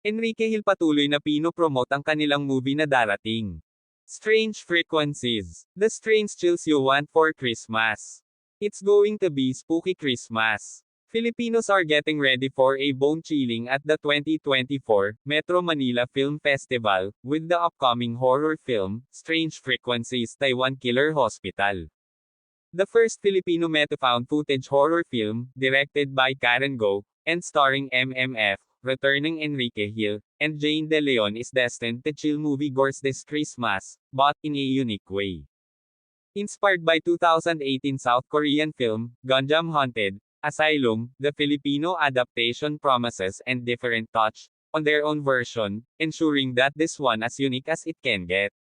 Enrique Hill patuloy na pino-promote ang kanilang movie na darating. Strange Frequencies. The strange chills you want for Christmas. It's going to be spooky Christmas. Filipinos are getting ready for a bone-chilling at the 2024 Metro Manila Film Festival, with the upcoming horror film, Strange Frequencies Taiwan Killer Hospital. The first Filipino meta-found footage horror film, directed by Karen Go, and starring MMF, returning Enrique Hill, and Jane De Leon is destined to chill moviegoers this Christmas, but in a unique way. Inspired by 2018 South Korean film, Ganjam Haunted, Asylum, the Filipino adaptation promises and different touch, on their own version, ensuring that this one as unique as it can get.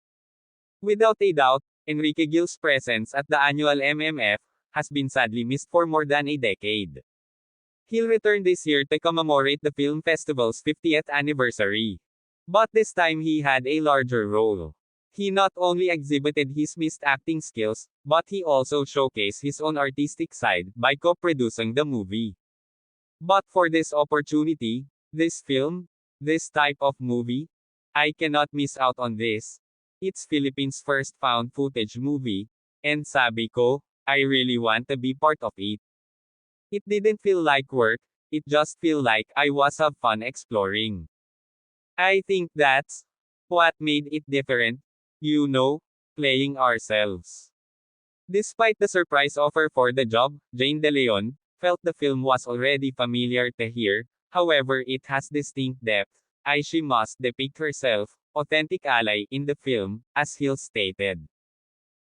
Without a doubt, Enrique Gill's presence at the annual MMF has been sadly missed for more than a decade. He'll return this year to commemorate the film festival's 50th anniversary. But this time he had a larger role. He not only exhibited his missed acting skills, but he also showcased his own artistic side by co-producing the movie. But for this opportunity, this film, this type of movie, I cannot miss out on this. It's Philippines' first found footage movie, and sabi ko, I really want to be part of it. It didn't feel like work, it just feel like I was have fun exploring. I think that's what made it different, you know, playing ourselves. Despite the surprise offer for the job, Jane De Leon felt the film was already familiar to her, however it has distinct depth, as she must depict herself, authentic ally in the film, as Hill stated.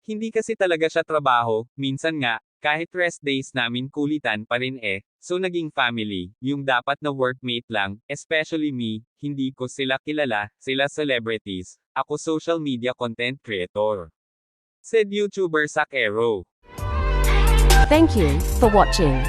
Hindi kasi talaga siya trabaho, minsan nga, kahit rest days namin kulitan pa rin so naging family, yung dapat na workmate lang, especially me, hindi ko sila kilala, sila celebrities, ako social media content creator. Said YouTuber Sakero. Thank you for watching.